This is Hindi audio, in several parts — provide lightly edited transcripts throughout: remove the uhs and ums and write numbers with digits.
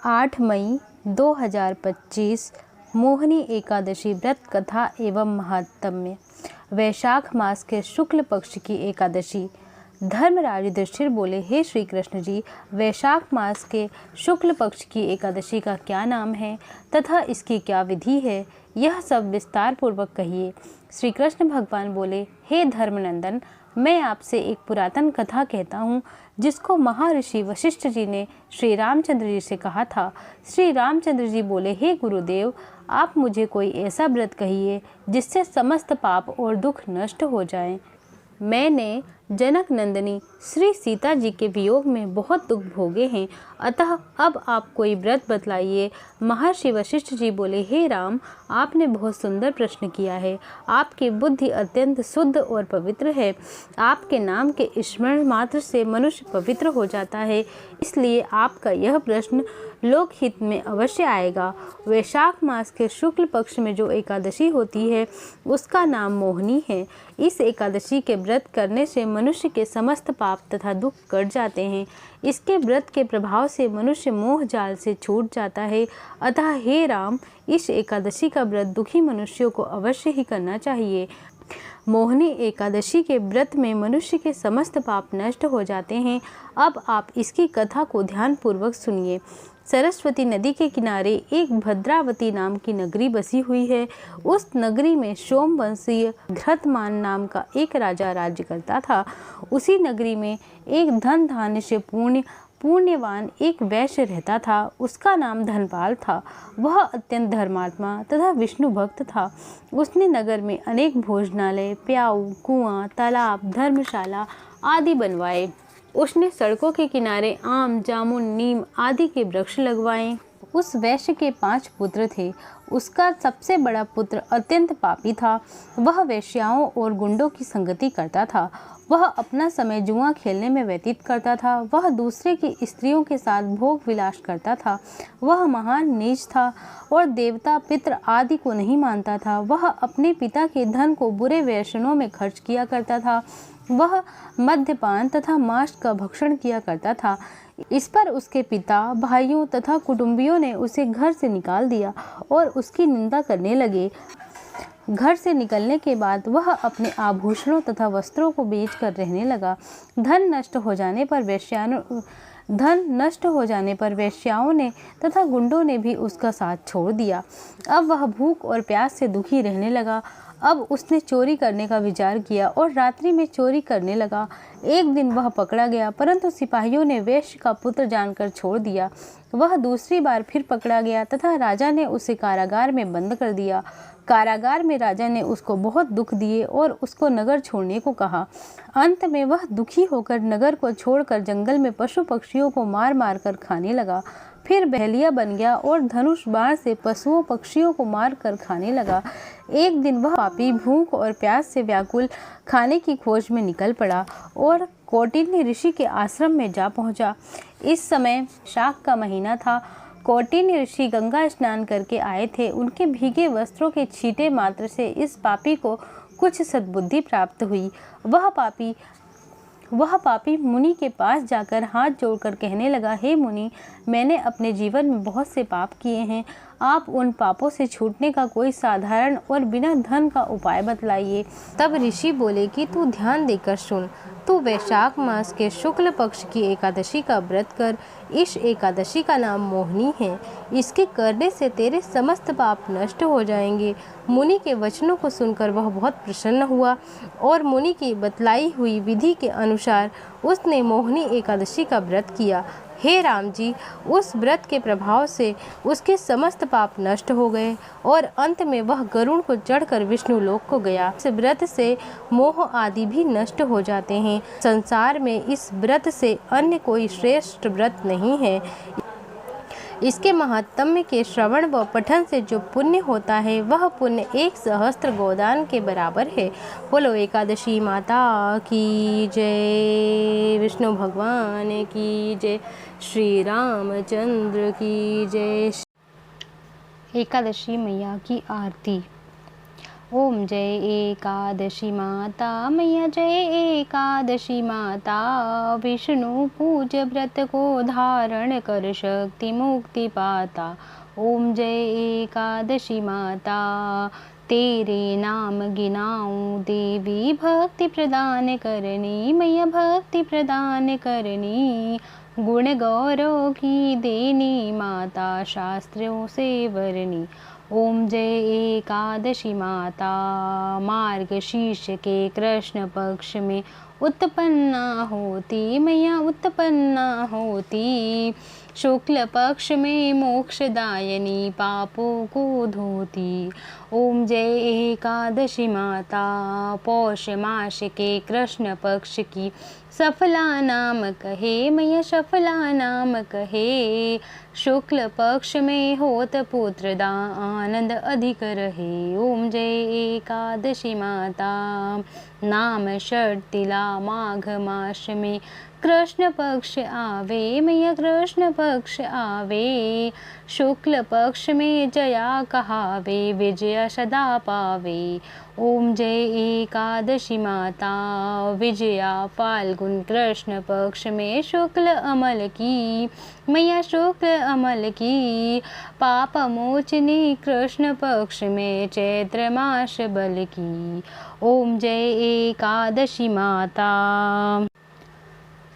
8 मई 2025 मोहिनी एकादशी व्रत कथा एवं महात्म्य। वैशाख मास के शुक्ल पक्ष की एकादशी। धर्मराज युधिष्ठिर बोले, हे श्री कृष्ण जी, वैशाख मास के शुक्ल पक्ष की एकादशी का क्या नाम है तथा इसकी क्या विधि है, यह सब विस्तार पूर्वक कहिए। श्री कृष्ण भगवान बोले, हे धर्मनंदन, मैं आपसे एक पुरातन कथा कहता हूँ जिसको महर्षि वशिष्ठ जी ने श्री रामचंद्र जी से कहा था। श्री रामचंद्र जी बोले, हे गुरुदेव, आप मुझे कोई ऐसा व्रत कहिए जिससे समस्त पाप और दुख नष्ट हो जाएं। मैंने जनक नंदिनी श्री सीता जी के वियोग में बहुत दुख भोगे हैं, अतः अब आप कोई व्रत बतलाइए। महर्षि वशिष्ठ जी बोले, हे राम, आपने बहुत सुंदर प्रश्न किया है। आपकी बुद्धि अत्यंत शुद्ध और पवित्र है। आपके नाम के स्मरण मात्र से मनुष्य पवित्र हो जाता है, इसलिए आपका यह प्रश्न लोकहित में अवश्य आएगा। वैशाख मास के शुक्ल पक्ष में जो एकादशी होती है उसका नाम मोहिनी है। इस एकादशी के व्रत करने से मनुष्य के समस्त पाप तथा दुख कट जाते हैं। इसके व्रत के प्रभाव से मनुष्य मोह जाल से छूट जाता है। अतः हे राम, इस एकादशी का व्रत दुखी मनुष्यों को अवश्य ही करना चाहिए। मोहिनी एकादशी के व्रत में मनुष्य के समस्त पाप नष्ट हो जाते हैं। अब आप इसकी कथा को ध्यान पूर्वक सुनिए। सरस्वती नदी के किनारे एक भद्रावती नाम की नगरी बसी हुई है। उस नगरी में सोमवंशीय घृतमान नाम का एक राजा राज्य करता था। उसी नगरी में एक धन धान्य से पुण्यवान एक वैश्य रहता था। उसका नाम धनपाल था। वह अत्यंत धर्मात्मा तथा विष्णु भक्त था। उसने नगर में अनेक भोजनालय, प्याऊ, कुआं, तालाब, धर्मशाला आदि बनवाए। उसने सड़कों के किनारे आम, जामुन, नीम आदि के वृक्ष लगवाए। उस वैश्य के 5 पुत्र थे। उसका सबसे बड़ा पुत्र अत्यंत पापी था। वह वेश्याओं और गुंडों की संगति करता था। वह अपना समय जुआ खेलने में व्यतीत करता था। वह दूसरे की स्त्रियों के साथ भोग विलास करता था। वह महान नीच था और देवता, पितृ आदि को नहीं मानता था। वह अपने पिता के धन को बुरे व्यसनों में खर्च किया करता था। वह मद्यपान तथा मांस का भक्षण किया करता था। इस पर उसके पिता, भाइयों तथा कुटुंबियों ने उसे घर से निकाल दिया और उसकी निंदा करने लगे। घर से निकलने के बाद वह अपने आभूषणों तथा वस्त्रों को बेचकर रहने लगा। धन नष्ट हो जाने पर वेश्याओं ने तथा गुंडों ने भी उसका साथ छोड़ दिया। अब वह भूख और प्यास से दुखी रहने लगा। अब उसने चोरी करने का विचार किया और रात्रि में चोरी करने लगा। एक दिन वह पकड़ा गया, परंतु सिपाहियों ने वैश्य का पुत्र जानकर छोड़ दिया। वह दूसरी बार फिर पकड़ा गया तथा राजा ने उसे कारागार में बंद कर दिया। कारागार में राजा ने उसको बहुत दुख दिए और उसको नगर छोड़ने को कहा। अंत में वह दुखी होकर नगर को छोड़कर जंगल में पशु पक्षियों को मार मार कर खाने लगा। फिर बहेलिया बन गया और धनुष बाण से पशुओं पक्षियों को मार कर खाने लगा। एक दिन वह पापी भूख और प्यास से व्याकुल खाने की खोज में निकल पड़ा और कौटिल्य ऋषि के आश्रम में जा पहुंचा। इस समय शाक का महीना था। कौटिल्य ऋषि गंगा स्नान करके आए थे। उनके भीगे वस्त्रों के छींटे मात्र से इस पापी को कुछ सद्बुद्धि प्राप्त हुई। वह पापी मुनि के पास जाकर हाथ जोड़कर कहने लगा, हे मुनि, मैंने अपने जीवन में बहुत से पाप किए हैं। आप उन पापों से छूटने का कोई साधारण और बिना धन का उपाय बतलाइए। तब ऋषि बोले कि तू ध्यान देकर सुन। तू वैशाख मास के शुक्ल पक्ष की एकादशी का व्रत कर। इस एकादशी का नाम मोहिनी है। इसके करने से तेरे समस्त पाप नष्ट हो जाएंगे। मुनि के वचनों को सुनकर वह बहुत प्रसन्न हुआ और मुनि की बतलाई हुई विधि के अनुसार उसने मोहिनी एकादशी का व्रत किया। हे राम जी, उस व्रत के प्रभाव से उसके समस्त पाप नष्ट हो गए और अंत में वह गरुड़ को चढ़कर विष्णु लोक को गया। इस व्रत से मोह आदि भी नष्ट हो जाते हैं। संसार में इस व्रत से अन्य कोई श्रेष्ठ व्रत नहीं है। इसके महात्म्य के श्रवण व पठन से जो पुण्य होता है वह पुण्य 1,000 गोदान के बराबर है। बोलो एकादशी माता की जय, विष्णु भगवान की जय, श्री रामचंद्र की जय। एकादशी मैया की आरती। ओम जय एकादशी माता मैया जय एकादशी माता। विष्णु पूज व्रत को धारण कर शक्ति मुक्ति पाता। ओम जय एकादशी माता। तेरे नाम गिनाऊं देवी भक्ति प्रदान करनी मैया भक्ति प्रदान करनी। गुण गौरव की देनी माता शास्त्रों से वरनी। ओम जय एकादशी माता। मार्गशीर्ष के कृष्ण पक्ष में उत्पन्ना होती मैया उत्पन्ना होती। शुक्ल पक्ष में मोक्षदायिनी पापों को धोती। ओम जय एकादशी माता। पौष मास के कृष्ण पक्ष की सफला नाम कहे मैया सफला नाम कहे। शुक्ल पक्ष में होत पुत्रदा आनंद अधिक रहे। ओम जय एकादशी माता। नाम षटतिला माघ मास में कृष्ण पक्ष आवे मैया कृष्ण पक्ष आवे। शुक्ल पक्ष में जया कहावे विजय सदा पावे। ओम जय एकादशी माता। विजया फाल्गुन कृष्ण पक्ष में शुक्ल अमल की मैया शुक्ल अमल की। पाप मोचनी कृष्ण पक्ष में चैत्र मास बल की। ओम जय एकादशी माता।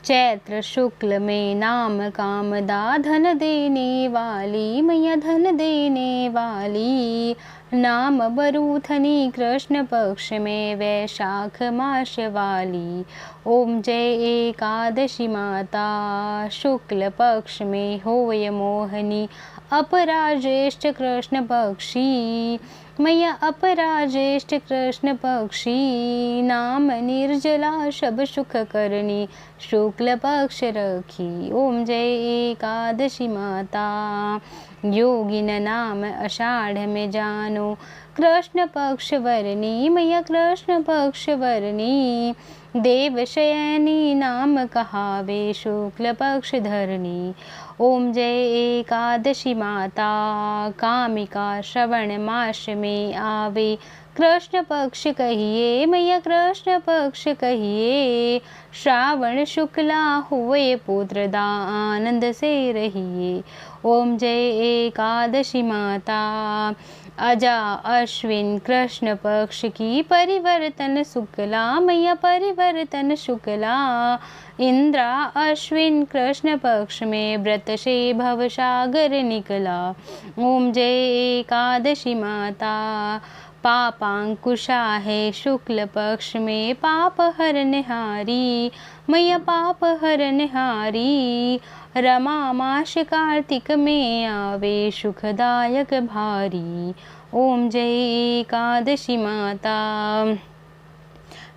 चैत्र शुक्ल में नाम कामदा धन देने वाली मैया धन देने वाली। नाम बरूथनी कृष्ण पक्ष में वैशाख मास वाली। ओम जय एकादशी माता। शुक्ल पक्ष में होय मोहनी अपराजेष्ठ कृष्ण पक्षी मैया अपराजेष्ठ कृष्ण पक्षी। नाम निर्जला शब सुख करनी शुक्ल पक्ष रखी। ओम जय एकादशी माता। योगिन नाम आषाढ़ में जानो कृष्ण पक्ष वरनी मैया कृष्ण पक्ष वरनी। देवशयनी नाम कहावे शुक्ल पक्ष धरनी। ओम जय एकादशी माता। कामिका श्रवण मास में आवे कृष्ण पक्ष कहिए मैया कृष्ण पक्ष कहिए। श्रावण शुक्ला हुए पुत्रदा आनंद से रहिए। ओम जय एकादशी माता। अजा अश्विन कृष्ण पक्ष की परिवर्तन शुक्ला मैया परिवर्तन शुक्ला। इंद्रा अश्विन कृष्ण पक्ष में व्रत से भवसागर निकला। ओम जय एकादशी माता। पापांकुशा है शुक्ल पक्ष में पाप हरनहारी मैया पाप हरनहारी। रमा मास कार्तिक में आवे सुखदायक भारी। ओम जय एकादशी माता।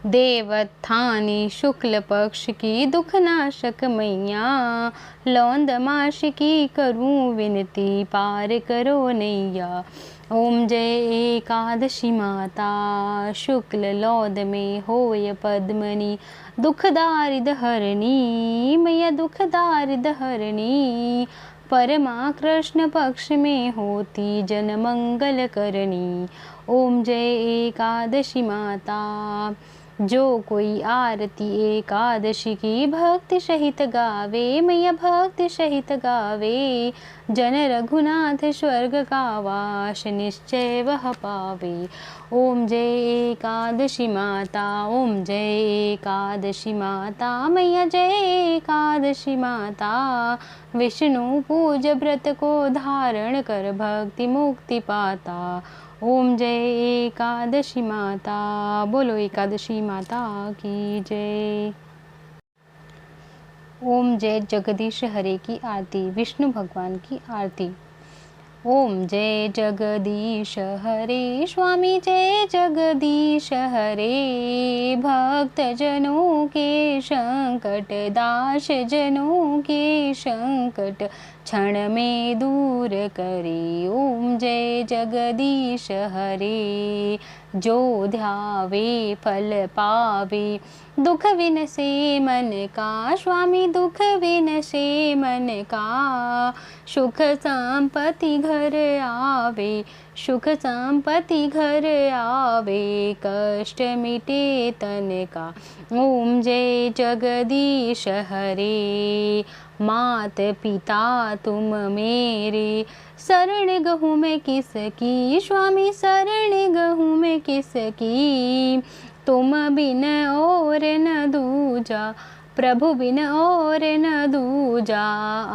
देवत्थानी शुक्ल पक्ष की दुखनाशक मैया। लौंद मास की करूं विनती पार करो नैया। ओम जय एकादशी माता। शुक्ल लौद में होय पद्मनी दुख दारिद हरणी मैया दुख दारिद हरणी। परमा कृष्ण पक्ष में होती जन मंगल करनी। ओम जय एकादशी माता। जो कोई आरती एकादशी की भक्ति सहित गावे मैया भक्ति सहित गावे। जन रघुनाथ स्वर्ग का वास निश्चय वह पावे। ओम जय एकादशी माता। ओम जय एकादशी माता मैया जय एकादशी माता। विष्णु पूज व्रत को धारण कर भक्ति मुक्ति पाता। ओम जय एकादशी माता। बोलो एकादशी माता की जय। ओम जय जगदीश हरे की आरती। विष्णु भगवान की आरती। ओम जय जगदीश हरे स्वामी जय जगदीश हरे। भक्त जनों के संकट दास जनों के संकट क्षण में दूर करे। ओम जय जगदीश हरे। जो ध्यावे फल पावे, दुख विनसे मन का। स्वामी दुख विनसे मन का। सुख संपत्ति घर आवे, सुख संपत्ति घर आवे। कष्ट मिटे तन का। ओम जय जगदीश हरे। मात पिता तुम मेरे, शरण गहूँ मैं किसकी। स्वामी शरण गहूँ मैं किसकी। तुम बिन और न दूजा, प्रभु बिन और न दूजा।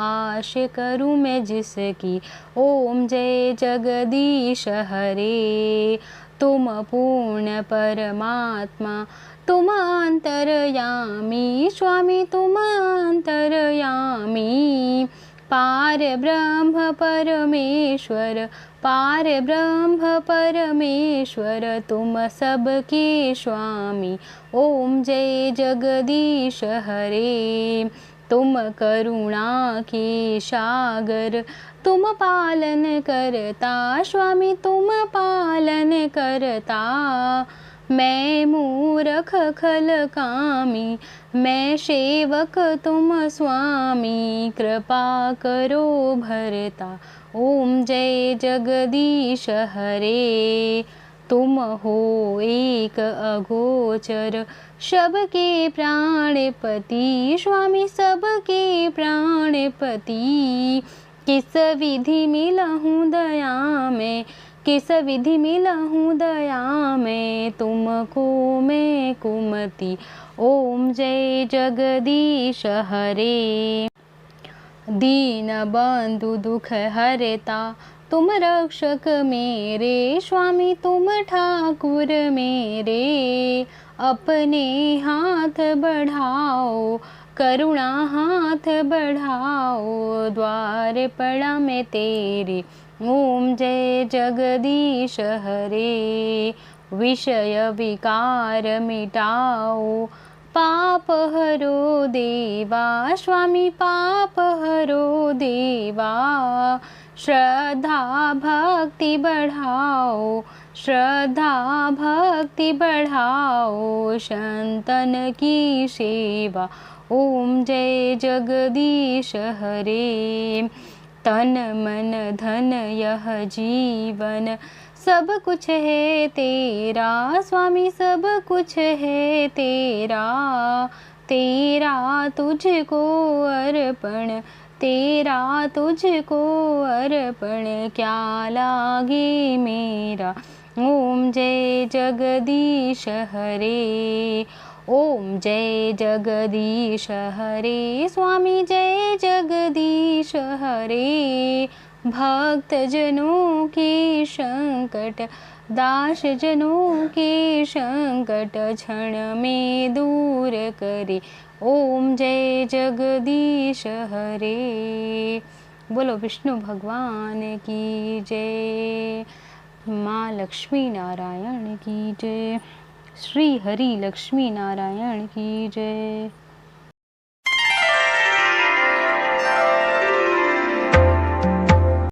आश करूँ मैं जिसकी। ओम जय जगदीश हरे। तुम पूर्ण परमात्मा, तुम अंतरयामी। स्वामी तुम अंतरयामी। पार ब्रह्म परमेश्वर, पार ब्रह्म परमेश्वर। तुम सबके स्वामी। ओम जय जगदीश हरे। तुम करुणा के सागर, तुम पालन करता। स्वामी तुम पालन करता। मैं मूरख खल कामी, मैं सेवक तुम स्वामी। कृपा करो भरता। ओम जय जगदीश हरे। तुम हो एक अगोचर, सबके प्राणपति। स्वामी सबके प्राणपति। किस विधि मिलहूँ दया में, किस विधि मिलहूँ दया में। तुमको मैं कुमति। ओम जय जगदीश हरे। दीन बंधु दुख हरता, तुम रक्षक मेरे। स्वामी तुम ठाकुर मेरे। अपने हाथ बढ़ाओ, करुणा हाथ बढ़ाओ। द्वार पड़ा मैं तेरे। ओम जय जगदीश हरे। विषय विकार मिटाओ, पाप हरो देवा। स्वामी पाप हरो देवा। श्रद्धा भक्ति बढ़ाओ, श्रद्धा भक्ति बढ़ाओ। संतन की सेवा। ओम जय जगदीश हरे। तन मन धन यह जीवन, सब कुछ है तेरा। स्वामी सब कुछ है तेरा। तेरा तुझको अर्पण, तेरा तुझको अर्पण। क्या लागे मेरा। ओम जय जगदीश हरे। ओम जय जगदीश हरे। स्वामी जय जगदीश हरे। भक्त जनों के संकट, दास जनों के संकट। क्षण में दूर करे। ओम जय जगदीश हरे। बोलो विष्णु भगवान की जय। माँ लक्ष्मी नारायण की जय। श्री हरि लक्ष्मी नारायण की जय।